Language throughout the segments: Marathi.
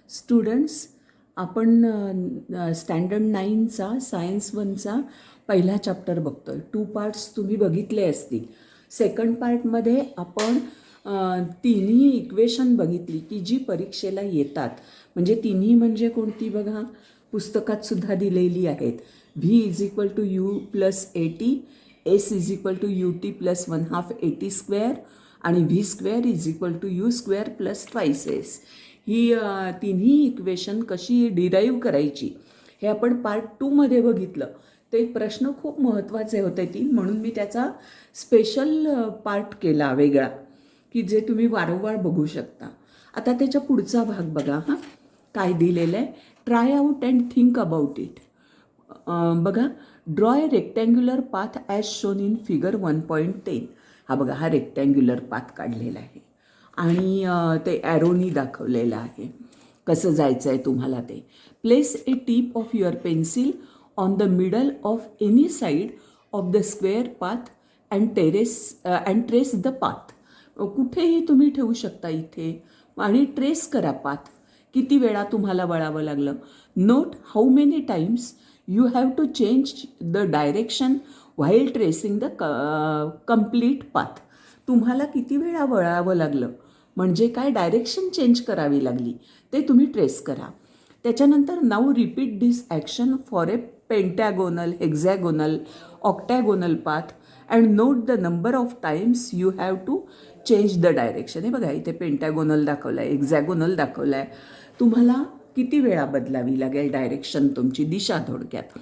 स्टुडंट्स, आपण स्टँडर्ड 9चा सायन्स 1चा पहिला चॅप्टर बघतो आहे. 2 पार्ट्स तुम्ही बघितले असतील. सेकंड पार्टमध्ये आपण तिन्ही इक्वेशन बघितली की जी परीक्षेला येतात. म्हणजे तिन्ही म्हणजे कोणती बघा, पुस्तकात सुद्धा दिलेली आहेत. V is equal to u plus a t, s is equal to u t plus 1/2 a t square आणि v square is equal to u square plus twice s. ही तिन्ही इक्वेशन कशी डिराईव्ह करायची हे आपण पार्ट 2मध्ये बघितलं. ते प्रश्न खूप महत्त्वाचे होते म्हणून मी त्याचा स्पेशल पार्ट केला वेगळा, की जे तुम्ही वारंवार बघू शकता. आता त्याच्या पुढचा भाग बघा. काय दिलेलं आहे, try out and think about it. बघा, draw a rectangular path as shown in figure 1.10. हा बघा, हा रेक्टँग्युलर पाथ काढलेला आहे आणि ते ॲरोनी दाखवलेलं आहे कसं जायचं आहे तुम्हाला ते. Place a tip of your pencil on the middle of any side of the square path and trace the path. कुठेही तुम्ही ठेवू शकता इथे आणि ट्रेस करा पाथ. किती वेळा तुम्हाला वळावं लागलं. Note how many times you have to change the direction while tracing the complete path. तुम्हाला किती वेळा वळावं लागलं म्हणजे काय, डायरेक्शन चेंज करावी लागली ते तुम्ही ट्रेस करा. त्याच्यानंतर now repeat this action for a pentagonal, hexagonal, octagonal path and note the number of times you have to change the direction. हे बघा, इथे पेंटॅगोनल दाखवलं आहे, एक्झॅगोनल दाखवलं आहे. तुम्हाला किती वेळा बदलावी लागेल डायरेक्शन, तुमची दिशा थोडक्यात.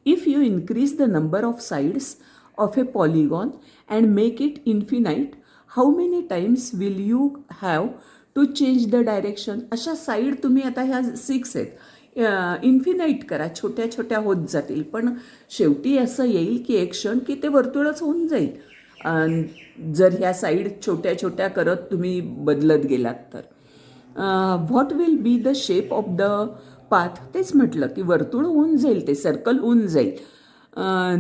If you increase the number of sides of a polygon and make it infinite, how many times will you have to change the direction. अशा साईड तुम्ही आता ह्या 6 आहेत, इन्फिनाईट करा, छोट्या छोट्या होत जातील. पण शेवटी असं येईल की एक क्षण की ते वर्तुळच होऊन जाईल जर ह्या साईड छोट्या छोट्या करत तुम्ही बदलत गेलात तर. What will be the shape of the path. तेच म्हटलं की वर्तुळ होऊन जाईल, ते सर्कल होऊन जाईल.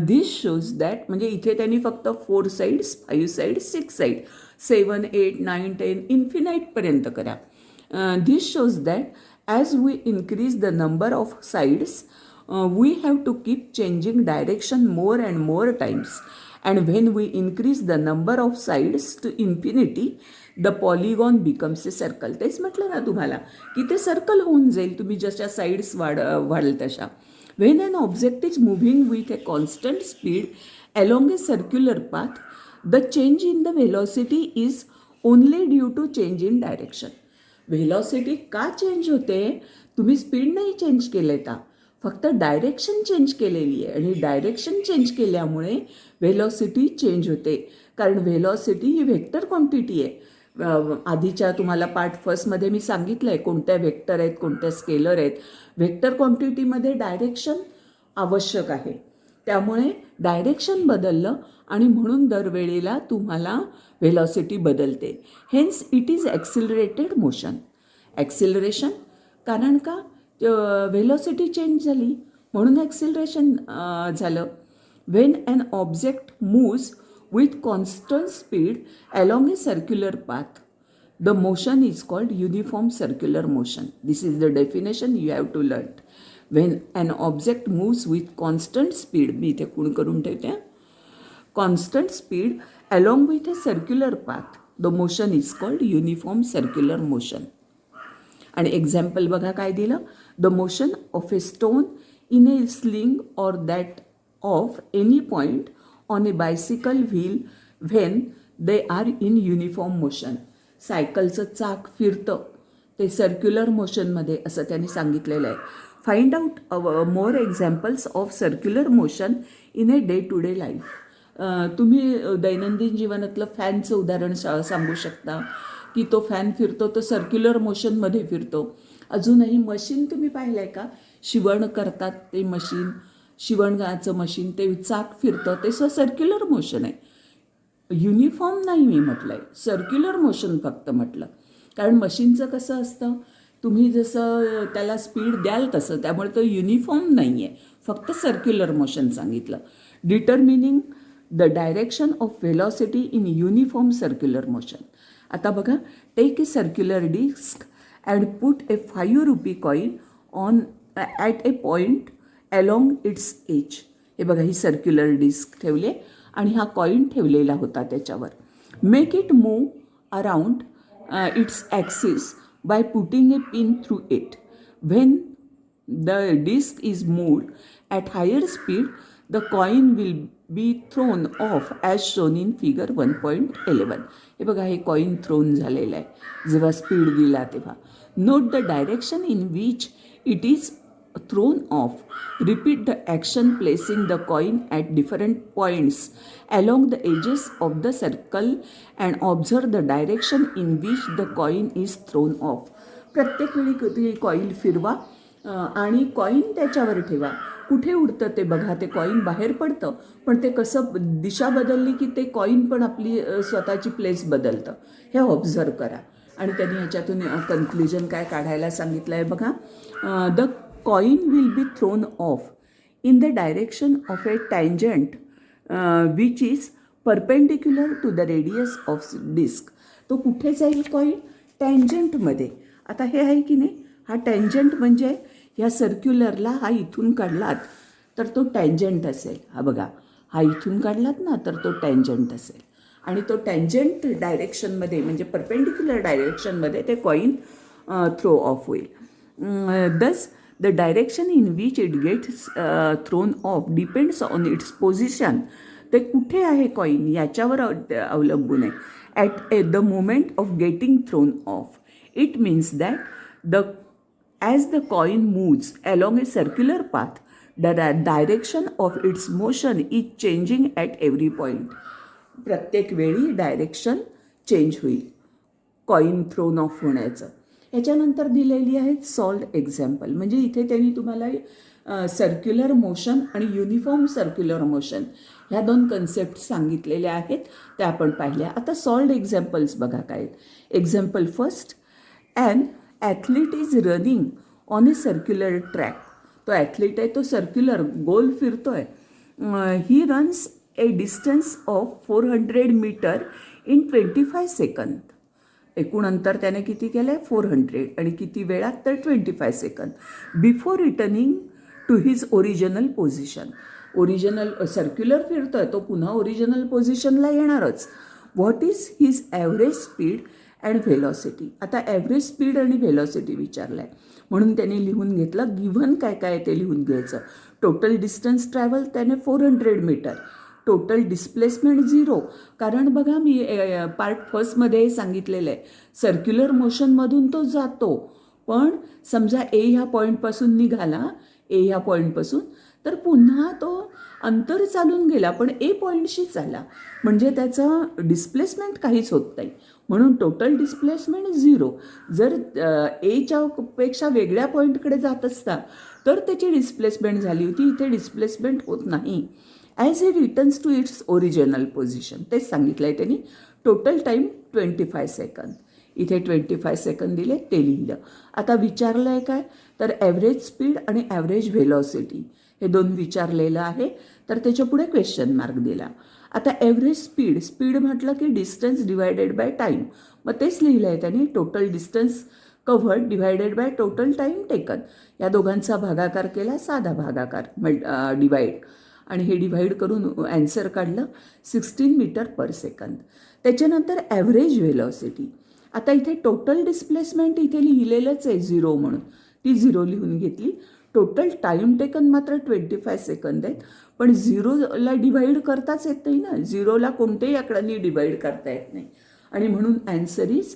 धिस शोज दॅट, म्हणजे इथे त्यांनी फक्त 4 साईड्स, 5 साईड्स, 6 साईड, 7, 8, 9, 10 इन्फिनाईटपर्यंत करा. This shows that as we increase the number of sides we have to keep changing direction more and more times, and when we increase the number of sides to infinity the polygon becomes a circle. तेच म्हटलं ना तुम्हाला की ते सर्कल होऊन जाईल तुम्ही जशा साईड्स वाढाल तशा. when an object is moving with a constant speed along a circular path, the change in the velocity is only due to change in direction. Velocity का चेंज होते, तुम्ही स्पीड नाही चेंज केले का, फक्त डायरेक्शन चेंज केलेली आहे. आणि डायरेक्शन चेंज केल्यामुळे व्हेलॉसिटी चेंज होते. कारण व्हेलॉसिटी ही व्हेक्टर क्वांटिटी आहे. आधीच्या तुम्हाला पार्ट फर्स्टमध्ये मी सांगितलं आहे कोणत्या व्हेक्टर आहेत, कोणत्या स्केलर आहेत. व्हेक्टर क्वांटिटीमध्ये डायरेक्शन आवश्यक आहे. त्यामुळे डायरेक्शन बदललं आणि म्हणून दरवेळेला तुम्हाला व्हेलॉसिटी बदलते. Hence it is accelerated motion. Acceleration कारण का, व्हेलॉसिटी चेंज झाली म्हणून ॲक्सिलरेशन झालं. When an object moves with constant speed along a circular path, the motion is called uniform circular motion. This is the definition you have to learn. When an object moves with constant speed, मी इथे खूण करून ठेवते, constant speed along with a circular path, the motion is called uniform circular motion. आणि एक्झाम्पल बघा काय दिलं, the motion of a stone in a sling or that of any point on a bicycle wheel when they are in uniform motion. सायकलचं चाक फिरतं ते सर्क्युलर मोशनमध्ये असं त्यांनी सांगितलेलं आहे. Find out more examples of circular motion in a day to day life. तुम्ही दैनंदिन जीवनातलं फॅनचं उदाहरण सांगू शकता की तो फॅन फिरतो तो सर्क्युलर मोशनमध्ये फिरतो. अजूनही मशीन तुम्ही पाहिलं आहे का, शिवण करतात ते मशीन, शिवणगाचं मशीन, ते चाक फिरतं ते सर्क्युलर मोशन आहे. युनिफॉर्म नाही मी म्हटलं आहे, सर्क्युलर मोशन फक्त म्हटलं. कारण मशीनचं कसं असतं, तुम्ही जसं त्याला स्पीड द्याल तसं, त्यामुळे तो युनिफॉर्म नाही आहे, फक्त सर्क्युलर मोशन सांगितलं. Determining the direction of velocity in uniform circular motion. आता बघा, take a circular disc and put a 5 rupee coin on at a point along its edge. हे बघा, ही सर्क्युलर डिस्क ठेवली आणि हा कॉईन ठेवलेला होता त्याच्यावर. Make it move around its axis by putting a pin through it. When the disc is moved at higher speed, the coin will be thrown off as shown in figure 1.11. हे बघा, हे कॉईन थ्रोन झालेलं आहे जेव्हा स्पीड दिला तेव्हा. Note the direction in which it is thrown off. Repeat the action placing the coin at different points along the edges of the circle and observe the direction in which the coin is thrown off. प्रत्येक वेळी कॉईल फिरवा आणि कॉईन त्याच्यावर ठेवा. कुठे उडतं ते बघा. ते कॉईन बाहेर पडतं, पण ते कसं दिशा बदलली की ते कॉईन पण आपली स्वतःची प्लेस बदलतं, हे ऑब्झर्व करा. आणि त्यांनी ह्याच्यातून कन्क्ल्युजन काय काढायला सांगितलं आहे बघा. The coin will be thrown off in the direction of a tangent which is perpendicular to the radius of disc. तो कुठे जाईल कॉईन? टँजंटमध्ये. आता हे आहे की नाही, हा टँजंट म्हणजे ह्या सर्क्युलरला हा इथून काढलात तर तो टँजंट असेल. हा बघा, हा इथून काढलात ना तर तो टँजंट असेल. आणि तो टँजंट डायरेक्शनमध्ये म्हणजे परपेंडिक्युलर डायरेक्शनमध्ये ते कॉईन थ्रो ऑफ होईल. Thus the direction in which it gets thrown off depends on its position. ते कुठे आहे कॉईन याच्यावर अवलंबून आहे. At the moment of getting thrown off. It means that as the coin moves along a circular path, the direction of its motion is changing at every point. प्रत्येक वेळी डायरेक्शन चेंज होईल कॉईन थ्रोन ऑफ होण्याचं. याच्यानंतर दिलेली आहेत सॉल्व्ड एक्झाम्पल. म्हणजे इथे त्यांनी तुम्हाला सर्क्युलर मोशन आणि युनिफॉर्म सर्क्युलर मोशन ह्या दोन कन्सेप्ट सांगितलेल्या आहेत, त्या आपण पाहिल्या. आता सॉल्व्ड एक्झाम्पल्स बघा काय आहेत. Example first, an athlete is running on a circular track. तो ॲथलीट आहे, तो सर्क्युलर गोल फिरतो आहे. He runs a distance of 400 metre in 25 second. एकूण अंतर त्याने किती केलं आहे? 400. आणि किती वेळात? तर 25 second. Before returning to his original position. Original circular फिरतो आहे, तो पुन्हा ओरिजिनल पोझिशनला येणारच. What is his average speed and velocity. आता ॲव्हरेज स्पीड आणि व्हेलॉसिटी विचारलं आहे म्हणून त्याने लिहून घेतलं. गिव्हन काय काय ते लिहून घ्यायचं. टोटल डिस्टन्स ट्रॅव्हल त्याने 400 मीटर. Total displacement 0. कारण बघा, मी पार्ट फर्स्टमध्ये सांगितलेलं आहे सर्क्युलर मोशनमधून तो जातो, पण समजा ए ह्या पॉईंटपासून निघाला, ए ह्या पॉईंटपासून, तर पुन्हा तो अंतर चालून गेला पण ए पॉईंटशीच आला, म्हणजे त्याचं डिस्प्लेसमेंट काहीच होत नाही. म्हणून टोटल डिस्प्लेसमेंट 0. जर एच्या पेक्षा वेगळ्या पॉईंटकडे जात असता तर त्याची डिस्प्लेसमेंट झाली होती. इथे डिस्प्लेसमेंट होत नाही. As he returns to its original position, तेच सांगितलं आहे त्यांनी. Total time 25 second. इथे 25 सेकंद दिले, ते लिहिलं. आता विचारलं आहे काय, तर ॲव्हरेज स्पीड आणि ॲव्हरेज व्हेलॉसिटी हे दोन विचारलेलं आहे, तर त्याच्या पुढे क्वेश्चन मार्क दिला. आता ॲव्हरेज स्पीड, स्पीड म्हटलं की डिस्टन्स डिवायडेड बाय टाईम, मग तेच लिहिलं आहे त्यांनी. Total distance covered divided by total time taken. या दोघांचा भागाकार केला, साधा भागाकार डिवाईड, आणि हे डिवाईड करून ॲन्सर काढलं 16 मीटर पर सेकंद. त्याच्यानंतर ॲव्हरेज व्हेलॉसिटी. आता इथे टोटल डिस्प्लेसमेंट इथे लिहिलेलंच आहे 0 म्हणून, ती 0 लिहून घेतली. टोटल टाईम टेकन मात्र 25 सेकंद आहेत, पण 0ला डिवाईड करताच येत नाही ना. 0ला कोणत्याही आकड्यांनी डिवाईड करता येत नाही, आणि म्हणून answer is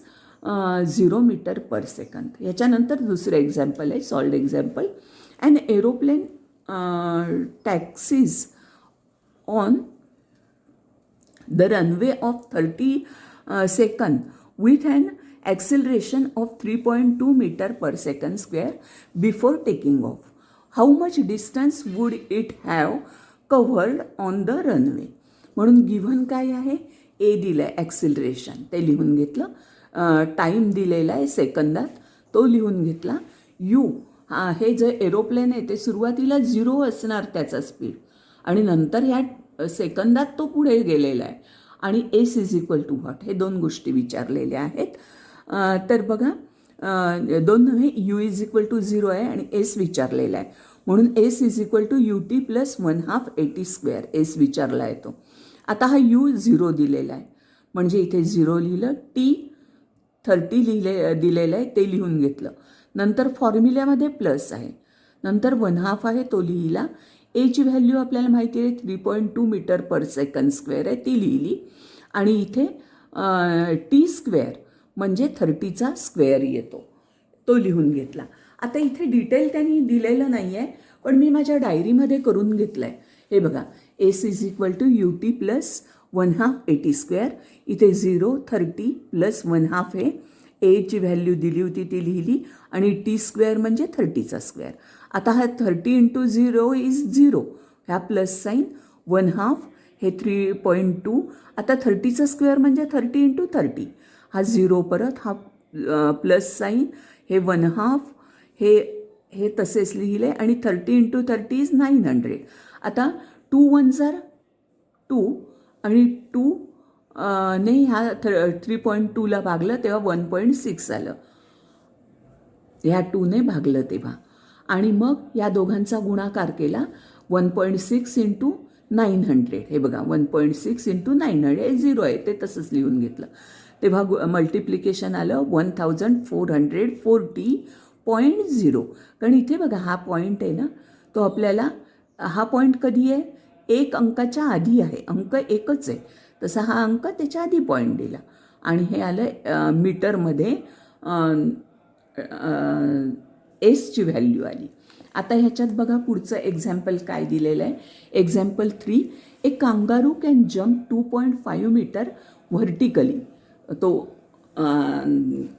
0 metre per second. याच्यानंतर दुसरं एक्झाम्पल आहे, solved example. An aeroplane taxies on the runway of 30 second with an acceleration of 3.2 meter per second square before taking off. How much distance would it have covered on the runway? म्हणून गिव्हन काय आहे, ए दिलं आहे ॲक्सिलरेशन, ते लिहून घेतलं. टाईम दिलेला आहे सेकंदात, तो लिहून घेतला. यू हे जे एरोप्लेन आहे ते सुरुवातीला 0 असणार त्याचा स्पीड, आणि नंतर ह्या सेकंदात तो पुढे गेलेला आहे. आणि S is equal to what, हे दोन गोष्टी विचारलेल्या आहेत. तर बघा, दोन नव्हे, यू इज इक्वल टू 0 आहे आणि एस विचारलेला आहे, म्हणून S is equal to u t plus 1/2 AT square S विचारला आहे तो. आता हा यू 0 दिलेला आहे, म्हणजे इथे 0 लिहिलं, टी 30 दिलेलं आहे ते लिहून घेतलं. नंतर फॉर्म्युल्यामध्ये प्लस आहे, नंतर 1/2 आहे तो लिहिला. एची व्हॅल्यू आपल्याला माहिती आहे 3.2 मीटर पर सेकंड स्क्वेअर आहे ती लिहिली. आणि इथे टी स्क्वेअर म्हणजे 30चा स्क्वेअर येतो तो लिहून घेतला. आता इथे डिटेल त्यांनी दिलेलं नाही आहे, पण मी माझ्या डायरीमध्ये करून घेतलं आहे. हे बघा, S is equal to u t plus 1/2 AT square. इथे 0, 30 प्लस 1/2 आहे. एची व्हॅल्यू दिली होती ती लिहिली आणि टी स्क्वेअर म्हणजे 30चा स्क्वेअर. आता हा 30 इंटू 0 इज 0, ह्या प्लस साईन 1/2 हे 3.2. आता 30चा स्क्वेअर म्हणजे 30 इंटू 30, हा 0 परत, हा प्लस साईन, हे 1/2 हे तसेच लिहिले आणि 30 इंटू 30 इज 900. आता 2 1 2 आणि 2 ने ह्या 3.2ला भागलं तेव्हा 1.6 आलं, ह्या 2ने भागलं तेव्हा. आणि मग या दोघांचा गुणाकार केला 1.6 इंटू 900. हे बघा 1.6 इंटू 900 हे 0 आहे ते तसंच लिहून घेतलं. तेव्हा मल्टिप्लिकेशन आलं 1440.0. कारण इथे बघा हा पॉईंट आहे ना, तो आपल्याला हा पॉईंट कधी आहे, एक अंकाच्या आधी आहे, अंक एकच आहे, तसा हा अंक त्याच्या आधी पॉईंट दिला आणि हे आलं मीटरमध्ये एसची व्हॅल्यू आली. आता ह्याच्यात बघा पुढचं एक्झाम्पल काय दिलेलं आहे. Example 3, a kangaroo can jump 2.5 metre vertically. तो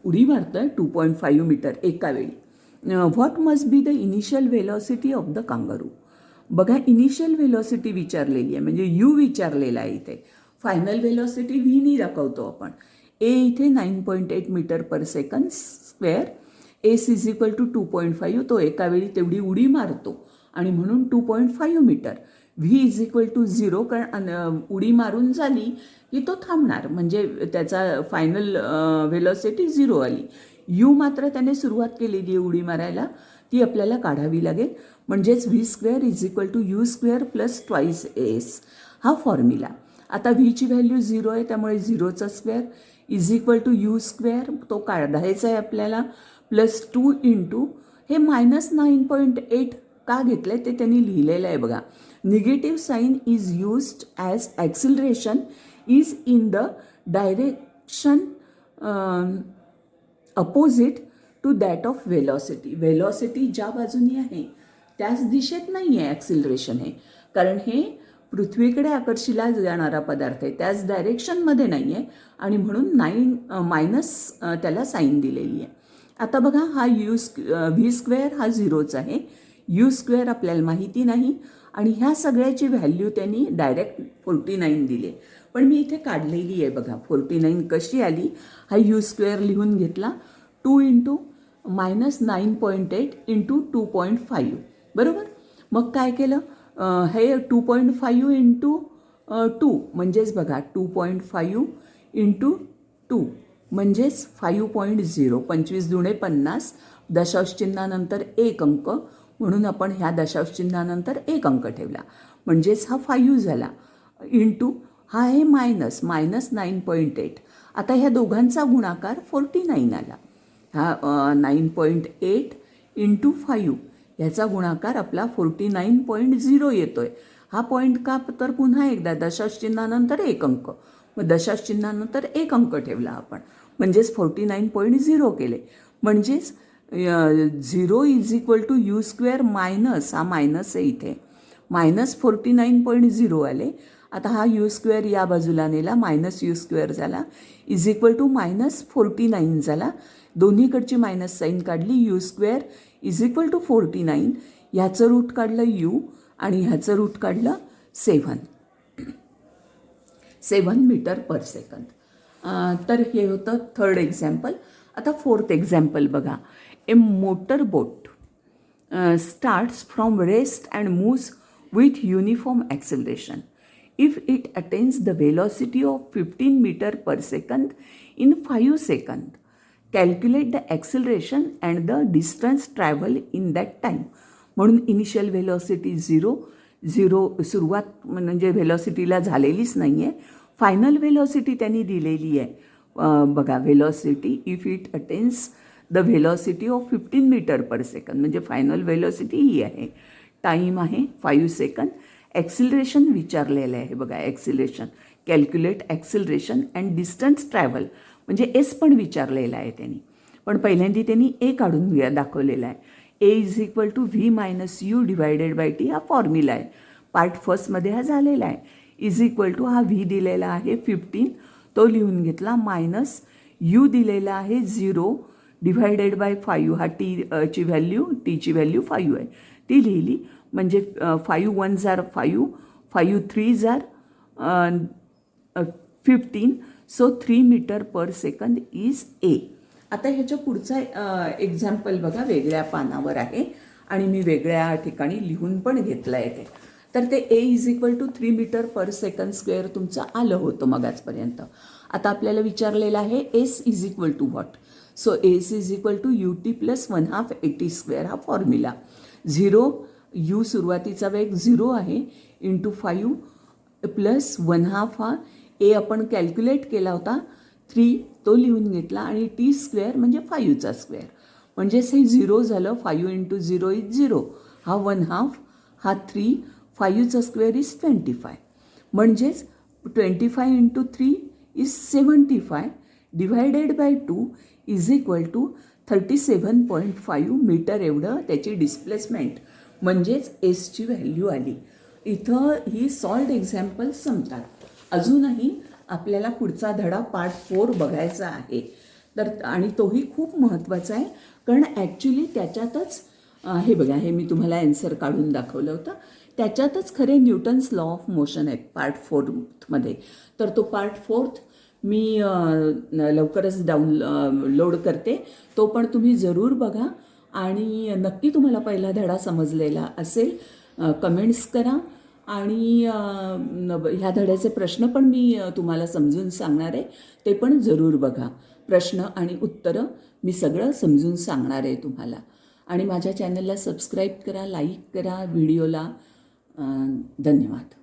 उडी मारतोय 2.5 मीटर एका वेळी. What must be the initial velocity of the kangaroo. बघा, इनिशियल व्हेलॉसिटी विचारलेली आहे, म्हणजे यू विचारलेला आहे. इथे फायनल व्हेलॉसिटी व्हीनी दाखवतो आपण. ए इथे 9.8 metre per second square. S is equal to 2.5, तो एका वेळी तेवढी उडी मारतो आणि म्हणून 2.5 metre. V is equal to 0, कारण उडी मारून झाली की तो थांबणार, म्हणजे त्याचा फायनल व्हेलॉसिटी 0 आली. यू मात्र त्याने सुरुवात केलेली आहे उडी मारायला, ती आपल्याला काढावी लागेल. म्हणजेच v square is equal to u square plus twice s, हा फॉर्म्युला. आता व्हीची व्हॅल्यू 0 आहे, त्यामुळे 0चा square is equal to u square, तो काढायचा आहे आपल्याला, प्लस 2 इंटू हे -9.8 का घेतलं आहे ते त्यांनी लिहिलेलं आहे बघा. Negative sign is used as acceleration is in the direction opposite to that of velocity. Velocity ज्या बाजूनी आहे त्याच दिशेत नाही आहे ॲक्सिलरेशन हे, कारण हे पृथ्वीकडे आकर्षिला जाणारा पदार्थ आहे, त्याच डायरेक्शनमध्ये नाही आहे आणि म्हणून मायनस त्याला साईन दिलेली आहे. आता बघा, हा व्ही स्क्वेअर हा 0च आहे, यू स्क्वेअर आपल्याला माहिती नाही आणि ह्या सगळ्याची व्हॅल्यू त्यांनी डायरेक्ट 49 दिली. पण मी इथे काढलेली आहे बघा 49 कशी आली. हा यू स्क्वेअर लिहून घेतला, 2 इंटू -9.8 इंटू 2.5, बरोबर. मग काय केलं, हे 2.5 इंटू 2 म्हणजेच बघा 2.5 इंटू 2 म्हणजेच 5.0, 25 दुणे 50, दशांश चिन्हानंतर एक अंक, म्हणून आपण ह्या दशांश चिन्हानंतर एक अंक ठेवला, म्हणजेच हा 5 झाला. इंटू हा आहे -9.8. आता ह्या दोघांचा गुणाकार 49 आला. हा 9.8 इंटू 5 ह्याचा गुणाकार आपला 49.0 येतो आहे. हा पॉईंट का, तर पुन्हा एकदा दशांश चिन्हानंतर एक अंक, मग दशांश चिन्हानंतर एक अंक ठेवला आपण, म्हणजेच 49.0 केले. म्हणजेच 0 is equal to u square minus, हा मायनस आहे इथे, -49.0 आले. आता हा यू स्क्वेअर या बाजूला नेला, मायनस यू स्क्वेअर झाला, इज इक्वल टू -49 झाला. दोन्हीकडची मायनस साईन काढली, u square is equal to 49, ह्याचं रूट काढलं यू आणि ह्याचं रूट काढलं 7 मीटर पर सेकंद. तर हे होतं थर्ड एक्झाम्पल. आता फोर्थ एक्झाम्पल बघा. A motor boat starts from rest and moves with uniform acceleration. If it attains the velocity of 15 meter per second in 5 seconds, calculate the acceleration and the distance travel in that time. म्हणून इनिशियल व्हेलॉसिटी 0 सुरुवात म्हणजे व्हेलॉसिटीला झालेलीच नाही आहे. फायनल व्हेलॉसिटी त्यांनी दिलेली आहे. बघा, velocity if it attains the velocity of 15 metre per second, म्हणजे फायनल व्हेलॉसिटी ही आहे. टाईम आहे 5 सेकंद. ॲक्सिलरेशन विचारलेलं आहे बघा, acceleration calculate acceleration and distance travel म्हणजे एस पण विचारलेला आहे त्यांनी. पण पहिल्यांदा त्यांनी ए काढून दाखवलेला आहे. A is equal to v minus u divided by t हा फॉर्म्युला आहे. पार्ट फर्स्टमध्ये हा झालेला आहे. इज इक्वल टू हा व्ही दिलेला आहे 15 तो लिहून घेतला, मायनस यू दिलेला आहे 0 डिवायडेड बाय 5 हा टीची व्हॅल्यू 5 आहे ती लिहिली. म्हणजे 5 1s are 5, 5 3s are 15, so 3 metre per second is a. आता ह्याच्या पुढचा एक्झाम्पल बघा, वेगळ्या पानावर आहे आणि मी वेगळ्या ठिकाणी लिहून पण घेतलं आहे ते. तर ते a is equal to 3 metre per second square तुमचं आलं होतं मग आजपर्यंत. आता आपल्याला विचारलेलं आहे s is equal to what. So s is equal to u t plus 1/2 AT square हा फॉर्म्युला. 0 यू सुरुवातीचा वेग 0 आहे इंटू 5 प्लस 1/2 हा ए आपण कॅल्क्युलेट केला होता 3 तो लिहून घेतला आणि टी स्क्वेअर म्हणजे 5चा स्क्वेअर. म्हणजेच हे 0 झालं. 5 इंटू 0 इज 0, हा 1/2 हा 3, 5चा स्क्वेअर इज 25. म्हणजेच 25 into 3 is 75 divided by 2 is equal to 37.5 metre एवढं त्याची डिस्प्लेसमेंट म्हणजेच एसची व्हॅल्यू आली. इथं ही सॉल्ड एक्झाम्पल्स संपतात. अजूनही आपल्याला पुढचा धडा पार्ट 4 बघायचा आहे. तर आणि तोही खूप महत्त्वाचा आहे, कारण ॲक्च्युली त्याच्यातच हे बघा, हे मी तुम्हाला ॲन्सर काढून दाखवलं होतं, त्याच्यातच खरे न्यूटन्स लॉ ऑफ मोशन आहेत पार्ट 4मध्ये. तर तो पार्ट 4 मी लवकरच डाउनलोड करते, तो पण तुम्ही जरूर बघा. आणि नक्की तुम्हाला पहिला धडा समजलेला असेल. कमेंट्स करा आणि ह्या धड्याचे प्रश्न पण मी तुम्हाला समजून सांगणार आहे, ते पण जरूर बघा. प्रश्न आणि उत्तरं मी सगळं समजून सांगणार आहे तुम्हाला. आणि माझ्या चॅनलला सबस्क्राईब करा, लाईक करा व्हिडिओला. धन्यवाद.